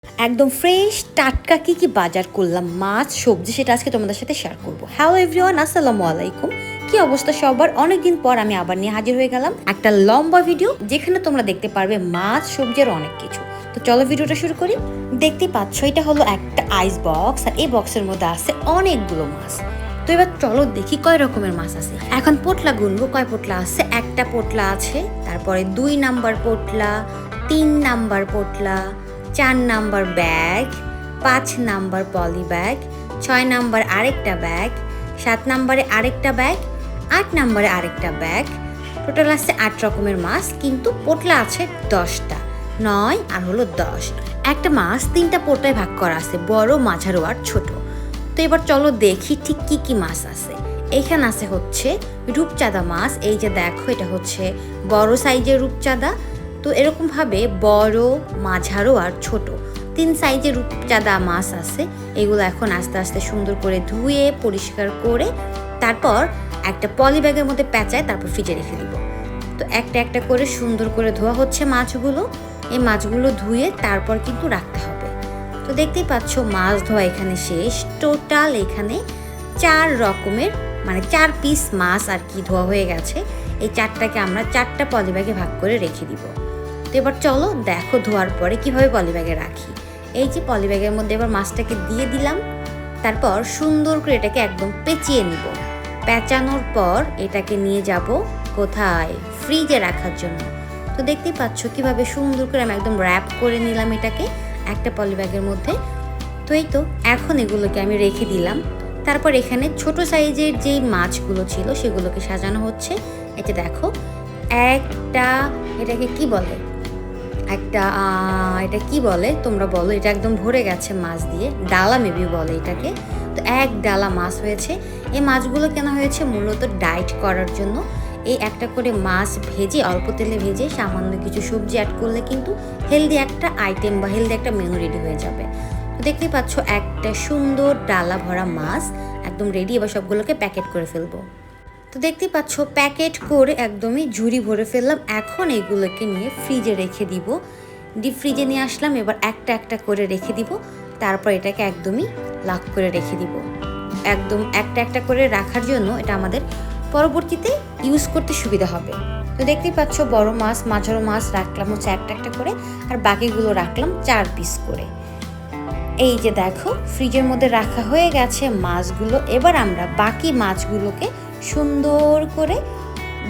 একদম ফ্রেশ টাটকা কি বাজার করলাম মাছ সবজি সেটা আজকে তোমাদের সাথে শেয়ার করবো। হ্যালো এভরিওয়ান, আসসালামু আলাইকুম। কি অবস্থা সবার? অনেকদিন পর আমি আবার নিয়ে হাজির হয়ে গেলাম একটা লম্বা ভিডিও, যেখানে তোমরা দেখতে পারবে মাছ সবজির অনেক কিছু। তো চলো ভিডিওটা শুরু করি। দেখতেই পাচ্ছ এটা হলো একটা আইস বক্স, আর এই বক্সের মধ্যে আছে অনেকগুলো মাছ। তো এবার চলো দেখি কয় রকমের মাছ আছে। এখন পোটলা গুনবো, কয় পোটলা আছে। একটা পোটলা আছে, তারপরে 2 নাম্বার পোটলা, 3 নাম্বার পোটলা, 4 number bag, 5 number poly bag, 6 number আরেকটা ব্যাগ, 7 নাম্বারে আরেকটা ব্যাগ, 8 নাম্বারে আরেকটা ব্যাগ। টোটাল আছে 8 রকমের মাছ, কিন্তু পোটলা আছে 10টা। 9 আর হলো 10। একটা মাছ 3টা পোটলায় ভাগ করা আছে, বড়, মাঝারো আর ছোট। তো এবার চলো দেখি ঠিক কি মাছ আছে। এইখানে আছে হচ্ছে রূপচাঁদা মাছ। এই যে দেখো, এটা হচ্ছে বড় সাইজের রূপচাঁদা। তো এরকমভাবে বড়, মাঝারো আর ছোট 3 সাইজের রূপচাঁদা মাছ আছে। এগুলো এখন আস্তে আস্তে সুন্দর করে ধুয়ে পরিষ্কার করে তারপর একটা পলি ব্যাগের মধ্যে পেঁচায় তারপর ফ্রিজে রেখে দিব। তো একটা একটা করে সুন্দর করে ধোয়া হচ্ছে মাছগুলো। এই মাছগুলো ধুয়ে তারপর কিন্তু রাখতে হবে। তো দেখতেই পাচ্ছ মাছ ধোয়া এখানে শেষ। টোটাল এখানে 4 রকমের মানে 4 পিস মাছ আর কি ধোয়া হয়ে গেছে। এই 4টাকে আমরা 4টা পলি ব্যাগে ভাগ করে রেখে দিব। তো এবার চলো দেখো ধোয়ার পরে কিভাবে পলি ব্যাগে রাখি। এই যে পলি ব্যাগের মধ্যে এবার মাছটাকে দিয়ে দিলাম। তারপর সুন্দর করে এটাকে একদম পেঁচিয়ে নিব। পেঁচানোর পর এটাকে নিয়ে যাব কোথায়? ফ্রিজে রাখার জন্য। তো দেখতেই পাচ্ছ কিভাবে সুন্দর করে আমি একদম র্যাপ করে নিলাম এটাকে একটা পলি ব্যাগের মধ্যে। তো এই তো এখন এগুলোকে আমি রেখে দিলাম। তারপর এখানে ছোট সাইজের যেই মাছগুলো ছিল সেগুলোকে সাজানো হচ্ছে। এটা দেখো একটা, এটাকে কি বলে, একটা এটা কি বলে তোমরা বলো। এটা একদম ভরে গেছে মাছ দিয়ে, ডালা মেবি বলে এটাকে। তো এক ডালা মাছ হয়েছে। এই মাছগুলো কেনা হয়েছে মূলত ডায়েট করার জন্য। এই একটা করে মাছ ভেজে, অল্প তেলে ভেজে সামান্য কিছু সবজি অ্যাড করলে কিন্তু হেলদি একটা আইটেম বা হেলদি একটা মেনু রেডি হয়ে যাবে। তো দেখতেই পাচ্ছ একটা সুন্দর ডালা ভরা মাছ একদম রেডি। এবার সবগুলোকে প্যাকেট করে ফেলবো। তো দেখতেই পাচ্ছ প্যাকেট করে একদমই ঝুড়ি ভরে ফেললাম। এখন এগুলোকে নিয়ে ফ্রিজে রেখে দিব। ডিপ ফ্রিজে নিয়ে আসলাম। এবার একটা একটা করে রেখে দিব। তারপর এটাকে একদমই লক করে রেখে দিব। একদম একটা একটা করে রাখার জন্য এটা আমাদের পরবর্তীতে ইউজ করতে সুবিধা হবে। তো দেখতেই পাচ্ছ বড় মাছ, মাঝারো মাছ রাখলাম হচ্ছে একটা একটা করে, আর বাকিগুলো রাখলাম 4 পিস করে। এই যে দেখো ফ্রিজের মধ্যে রাখা হয়ে গেছে মাছগুলো। এবার আমরা বাকি মাছগুলোকে সুন্দর করে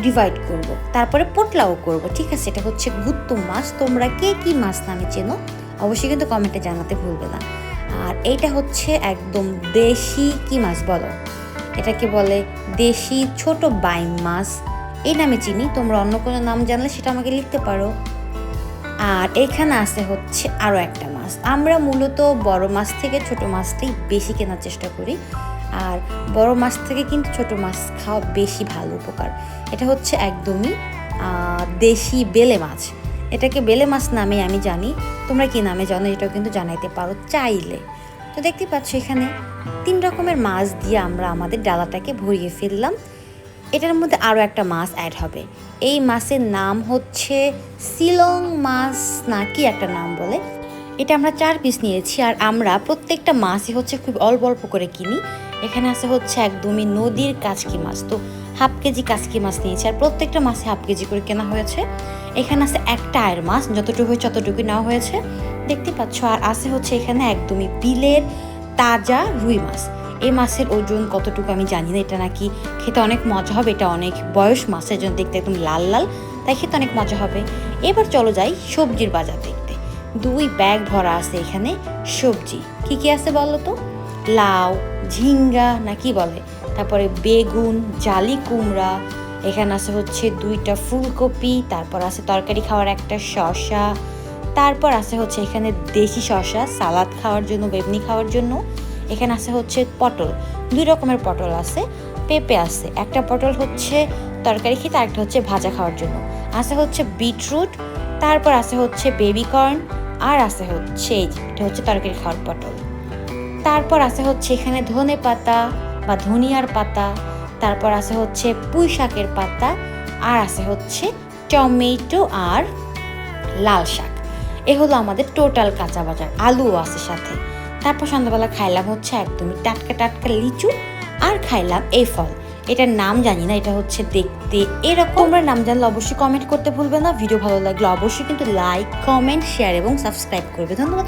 ডিভাইড করব, তারপরে পোটলাও করব। ঠিক আছে, এটা হচ্ছে গুত্তম মাছ। তোমরা কে কি মাছ নামে চেনো অবশ্যই কিন্তু কমেন্টে জানাতে ভুলবে না। আর এইটা হচ্ছে একদম দেশি কি মাছ বলো, এটাকে বলে দেশি ছোট বাইম মাছ, এই নামে চিনি। তোমরা অন্য কোনো নাম জানলে সেটা আমাকে লিখতে পারো। আর এখানে আছে হচ্ছে আরও একটা মাছ। আমরা মূলত বড় মাছ থেকে ছোট মাছটাই বেশি কেনার চেষ্টা করি। আর বড় মাছ থেকে কিন্তু ছোট মাছ খাওয়া বেশি ভালো, উপকার। এটা হচ্ছে একদমই দেশি বেলে মাছ। এটাকে বেলে মাছ নামে আমি জানি, তোমরা কি নামে জানো এটাও কিন্তু জানাইতে পারো চাইলে। তো দেখতে পাচ্ছ এখানে 3 রকমের মাছ দিয়ে আমরা আমাদের ডালাটাকে ভরিয়ে ফেললাম। এটার মধ্যে আরও একটা মাছ অ্যাড হবে। এই মাছের নাম হচ্ছে শিলং মাছ না কি একটা নাম বলে। এটা আমরা 4 পিস নিয়েছি। আর আমরা প্রত্যেকটা মাছই হচ্ছে খুব অল্প অল্প করে কিনি। এখানে আছে হচ্ছে একদমই নদীর কাচকি মাছ। তো হাফ কেজি কাচকি মাছ নিয়েছি, আর প্রত্যেকটা মাছে হাফ কেজি করে কেনা হয়েছে। এখানে আছে একটা আয়ের মাছ, যতটুকু হয়েছে ততটুকু নেওয়া হয়েছে, দেখতে পাচ্ছ। আর আছে হচ্ছে এখানে একদমই বিলের তাজা রুই মাছ। এই মাছের ওজন কতটুকু আমি জানি না। এটা নাকি খেতে অনেক মজা হবে। এটা অনেক বয়স মাছের জন্য, দেখতে একদম লাল লাল, তাই খেতে অনেক মজা হবে। এবার চলো যাই সবজির বাজার দেখতে। 2 ব্যাগ ভরা আছে এখানে সবজি। কি আছে বলো তো? লাউ, ঝিঙ্গা না কি বলে, তারপরে বেগুন, জালি কুমড়া, এখানে আছে হচ্ছে 2টা ফুলকপি, তারপর আছে তরকারি খাওয়ার একটা শসা, তারপর আছে হচ্ছে এখানে দেশি শসা সালাদ খাওয়ার জন্য, বেগুনি খাওয়ার জন্য। এখানে আছে হচ্ছে পটল, 2 রকমের পটল আছে। পেঁপে আছে, একটা পটল হচ্ছে তরকারি খেতে, আরেকটা হচ্ছে ভাজা খাওয়ার জন্য। আছে হচ্ছে বিটরুট, তারপর আছে হচ্ছে বেবি কর্ন, আর আছে হচ্ছে এটা হচ্ছে তরকারি খাওয়ার পটল। তারপর আছে হচ্ছে এখানে ধনে পাতা বা ধনিয়ার পাতা, তারপর আছে হচ্ছে পুঁই শাকের পাতা, আর আছে হচ্ছে টমেটো আর লাল শাক। এ হলো আমাদের টোটাল কাঁচা বাজার, আলুও আছে সাথে। তারপর সন্ধ্যাবেলা খাইলাম হচ্ছে একদমই টাটকা টাটকা লিচু, আর খাইলাম এই ফল, এটার নাম জানি না, এটা হচ্ছে দেখতে এরকম। তোমরা নাম জানলে অবশ্যই কমেন্ট করতে ভুলবে না। ভিডিও ভালো লাগলে অবশ্যই কিন্তু লাইক, কমেন্ট, শেয়ার এবং সাবস্ক্রাইব করবে। ধন্যবাদ।